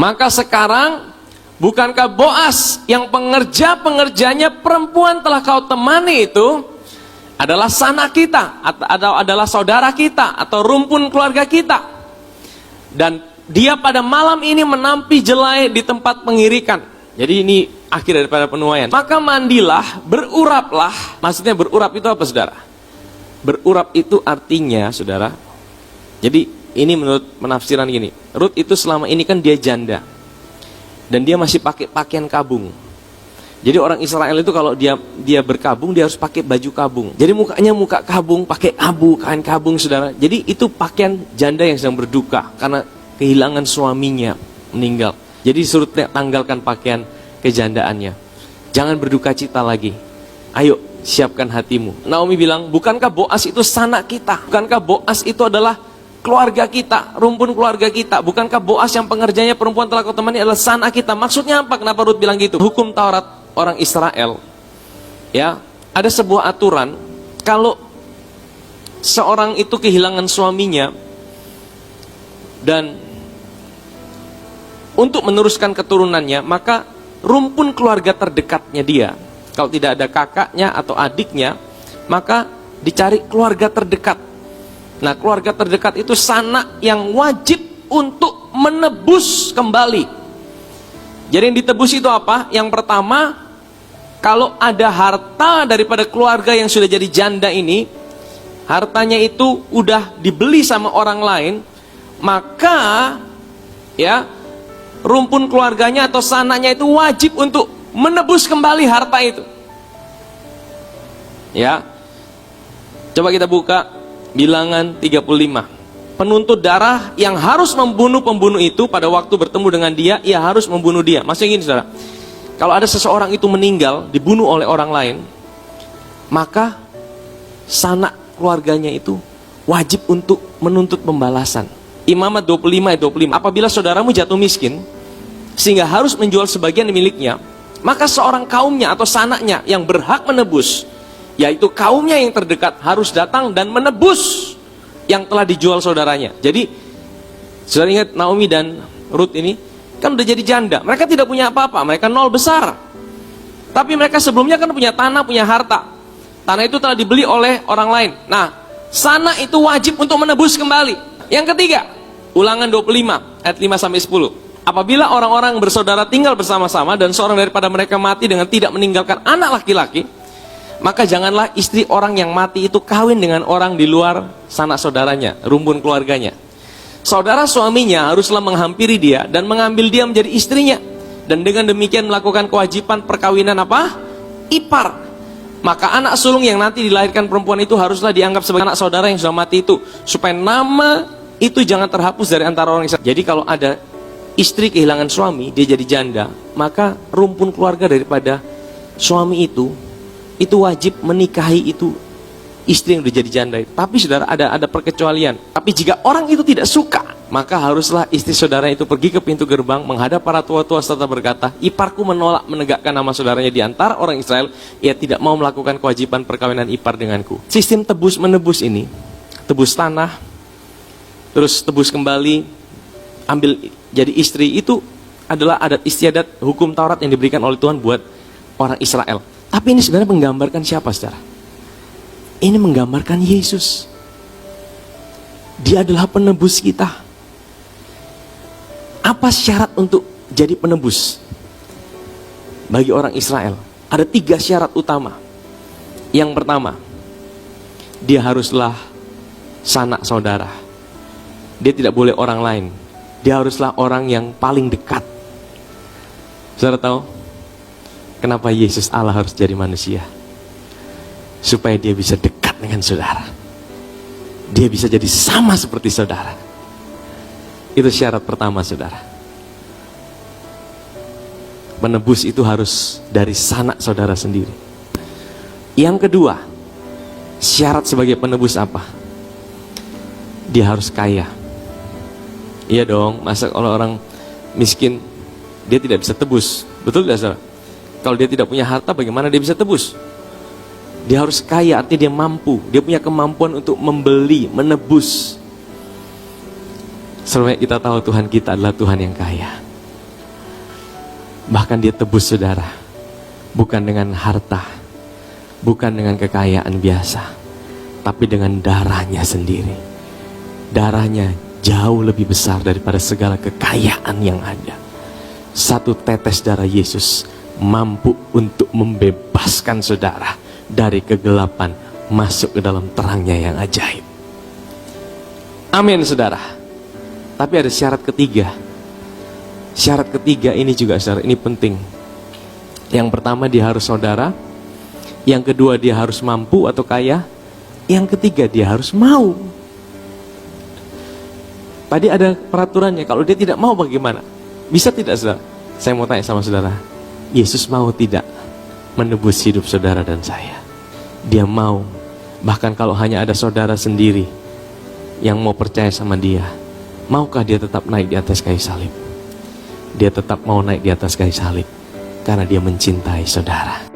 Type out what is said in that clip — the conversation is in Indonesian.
Maka sekarang, bukankah Boas yang pengerjanya perempuan telah kau temani itu adalah sanak kita, atau adalah saudara kita, atau rumpun keluarga kita. Dan dia pada malam ini menampi jelai di tempat pengirikan. Jadi ini akhir daripada penuaian. Maka mandilah, beruraplah. Maksudnya berurap itu apa, saudara? Berurap itu artinya, saudara, jadi ini menurut penafsiran gini, Rut itu selama ini kan dia janda, dan dia masih pakai pakaian kabung. Jadi orang Israel itu kalau dia berkabung, dia harus pakai baju kabung. Jadi mukanya muka kabung, pakai abu, kain kabung, saudara. Jadi itu pakaian janda yang sedang berduka karena kehilangan suaminya meninggal. Jadi suruh tanggalkan pakaian kejandaannya. Jangan berduka cita lagi. Ayo, siapkan hatimu. Naomi bilang, bukankah Boas itu sanak kita? Bukankah Boas itu adalah keluarga kita, rumpun keluarga kita? Bukankah Boas yang pengerjanya perempuan telah kau temani adalah sanak kita? Maksudnya apa? Kenapa Rut bilang gitu? Hukum Taurat orang Israel, ya, ada sebuah aturan, kalau seorang itu kehilangan suaminya dan untuk meneruskan keturunannya, maka rumpun keluarga terdekatnya dia, kalau tidak ada kakaknya atau adiknya, maka dicari keluarga terdekat. Nah, keluarga terdekat itu sanak yang wajib untuk menebus kembali. Jadi yang ditebus itu apa? Yang pertama, kalau ada harta daripada keluarga yang sudah jadi janda ini, hartanya itu udah dibeli sama orang lain, maka ya, rumpun keluarganya atau sanaknya itu wajib untuk menebus kembali harta itu. Ya. Coba kita buka Bilangan 35. Penuntut darah yang harus membunuh pembunuh itu pada waktu bertemu dengan dia, ia harus membunuh dia. Maksudnya gini, saudara, kalau ada seseorang itu meninggal, dibunuh oleh orang lain, maka sanak keluarganya itu wajib untuk menuntut pembalasan. Imamat 25 ayat 25. Apabila saudaramu jatuh miskin sehingga harus menjual sebagian miliknya, maka seorang kaumnya atau sanaknya yang berhak menebus, yaitu kaumnya yang terdekat, harus datang dan menebus yang telah dijual saudaranya. Jadi, saudara ingat Naomi dan Rut ini kan udah jadi janda. Mereka tidak punya apa-apa, mereka nol besar. Tapi mereka sebelumnya kan punya tanah, punya harta. Tanah itu telah dibeli oleh orang lain. Nah, sanak itu wajib untuk menebus kembali. Yang ketiga, Ulangan 25 ayat 5-10. Apabila orang-orang bersaudara tinggal bersama-sama dan seorang daripada mereka mati dengan tidak meninggalkan anak laki-laki, maka janganlah istri orang yang mati itu kawin dengan orang di luar sanak saudaranya, rumpun keluarganya. Saudara suaminya haruslah menghampiri dia dan mengambil dia menjadi istrinya, dan dengan demikian melakukan kewajiban perkawinan apa? Ipar. Maka anak sulung yang nanti dilahirkan perempuan itu haruslah dianggap sebagai anak saudara yang sudah mati itu, supaya nama itu jangan terhapus dari antara orang Israel. Jadi kalau ada istri kehilangan suami, dia jadi janda, maka rumpun keluarga daripada suami itu wajib menikahi itu istri yang udah jadi janda. Tapi saudara, ada perkecualian. Tapi jika orang itu tidak suka, maka haruslah istri saudara itu pergi ke pintu gerbang, menghadap para tua-tua serta berkata, iparku menolak menegakkan nama saudaranya di antara orang Israel, ia tidak mau melakukan kewajiban perkawinan ipar denganku. Sistem tebus menebus ini, tebus tanah, terus tebus kembali, ambil jadi istri, itu adalah adat istiadat hukum Taurat yang diberikan oleh Tuhan buat orang Israel. Tapi ini sebenarnya menggambarkan siapa, saudara? Ini menggambarkan Yesus. Dia adalah penebus kita. Apa syarat untuk jadi penebus bagi orang Israel? Ada 3 syarat utama. Yang pertama, dia haruslah sanak saudara. Dia tidak boleh orang lain. Dia haruslah orang yang paling dekat. Saudara tahu kenapa Yesus Allah harus jadi manusia? Supaya dia bisa dekat dengan saudara. Dia bisa jadi sama seperti saudara. Itu syarat pertama, saudara. Penebus itu harus dari sanak saudara sendiri. Yang kedua, syarat sebagai penebus apa? Dia harus kaya. Iya dong, masa kalau orang miskin dia tidak bisa tebus? Betul tidak, saudara? Kalau dia tidak punya harta, bagaimana dia bisa tebus? Dia harus kaya, artinya dia mampu. Dia punya kemampuan untuk membeli, menebus. Supaya kita tahu Tuhan kita adalah Tuhan yang kaya. Bahkan dia tebus saudara, bukan dengan harta, bukan dengan kekayaan biasa, tapi dengan darahnya sendiri. Darahnya jauh lebih besar daripada segala kekayaan yang ada. Satu tetes darah Yesus mampu untuk membebaskan saudara dari kegelapan masuk ke dalam terangnya yang ajaib. Amin saudara. Tapi ada syarat ketiga. Syarat ketiga ini juga saudara, ini penting. Yang pertama dia harus saudara. Yang kedua dia harus mampu atau kaya. Yang ketiga dia harus mau. Tadi ada peraturannya, kalau dia tidak mau bagaimana? Bisa tidak saudara? Saya mau tanya sama saudara, Yesus mau tidak menebus hidup saudara dan saya? Dia mau. Bahkan kalau hanya ada saudara sendiri yang mau percaya sama dia, maukah dia tetap naik di atas kayu salib? Dia tetap mau naik di atas kayu salib karena dia mencintai saudara.